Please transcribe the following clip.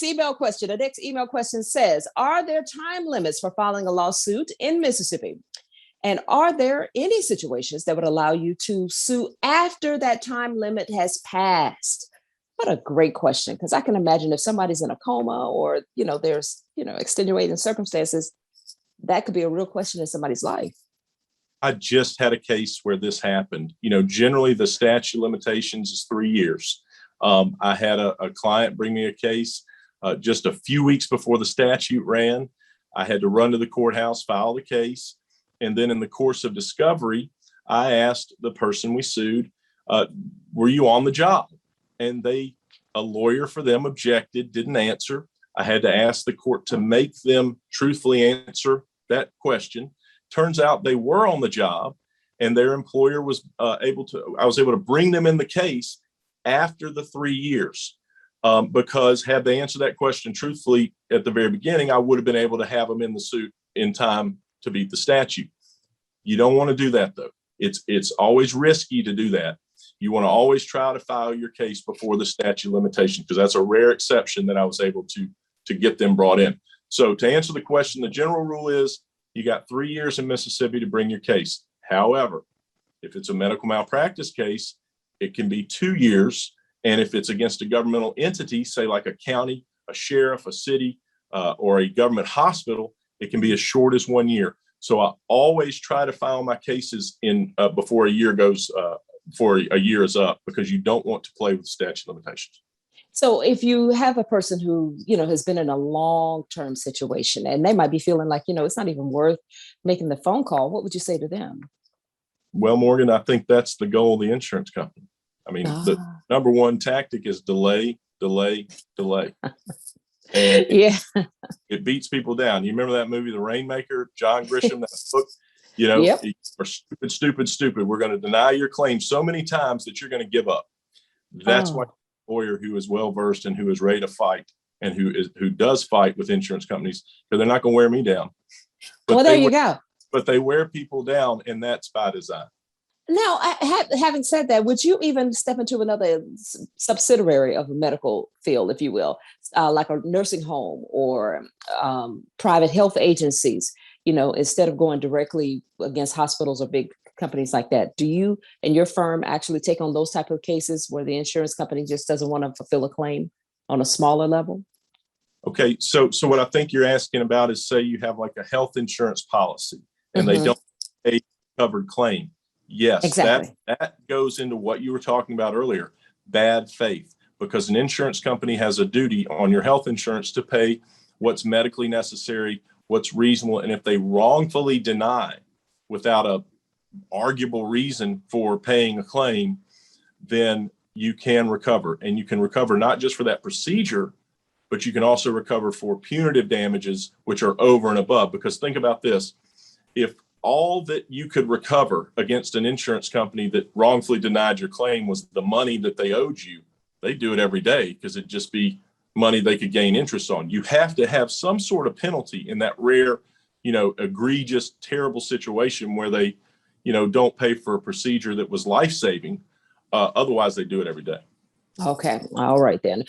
email question. The next email question says, are there time limits for filing a lawsuit in Mississippi? And are there any situations that would allow you to sue after that time limit has passed? What a great question, because I can imagine if somebody's in a coma or, there's, extenuating circumstances, that could be a real question in somebody's life. I just had a case where this happened. Generally the statute of limitations is 3 years. I had a client bring me a case just a few weeks before the statute ran. I had to run to the courthouse, file the case. And then in the course of discovery, I asked the person we sued, were you on the job? And a lawyer for them objected, didn't answer. I had to ask the court to make them truthfully answer that question. Turns out they were on the job, and their employer was I was able to bring them in the case after the 3 years. Because had they answered that question truthfully at the very beginning, I would have been able to have them in the suit in time to beat the statute. You don't want to do that, though. It's always risky to do that. You want to always try to file your case before the statute of limitations, because that's a rare exception that I was able to get them brought in. So to answer the question, the general rule is you got 3 years in Mississippi to bring your case. However, if it's a medical malpractice case, it can be 2 years. And if it's against a governmental entity, say like a county, a sheriff, a city, or a government hospital, it can be as short as 1 year. So I always try to file my cases in before a year is up, because you don't want to play with statute of limitations. So if you have a person who, has been in a long-term situation and they might be feeling like, it's not even worth making the phone call, what would you say to them? Well, Morgan, I think that's the goal of the insurance company. I mean, the number one tactic is delay, delay, delay. And it beats people down. You remember that movie, The Rainmaker, John Grisham, that book? Yep. Or stupid. We're going to deny your claim so many times that you're going to give up. That's why a lawyer who is well-versed and who is ready to fight and who does fight with insurance companies, because they're not going to wear me down. But there you go. But they wear people down, and that's by design. Now, having said that, would you even step into another subsidiary of the medical field, if you will, like a nursing home or private health agencies, instead of going directly against hospitals or big companies like that? Do you and your firm actually take on those type of cases where the insurance company just doesn't want to fulfill a claim on a smaller level? Okay, so what I think you're asking about is, say you have like a health insurance policy and they don't pay a covered claim. Yes, exactly. That goes into what you were talking about earlier, bad faith, because an insurance company has a duty on your health insurance to pay what's medically necessary, what's reasonable. And if they wrongfully deny without a arguable reason for paying a claim, then you can recover. And you can recover not just for that procedure, but you can also recover for punitive damages, which are over and above. Because think about this, if all that you could recover against an insurance company that wrongfully denied your claim was the money that they owed you, they do it every day, because it'd just be money they could gain interest on. You have to have some sort of penalty in that rare, egregious, terrible situation where they, don't pay for a procedure that was life-saving. Otherwise, they do it every day. Okay. All right, then.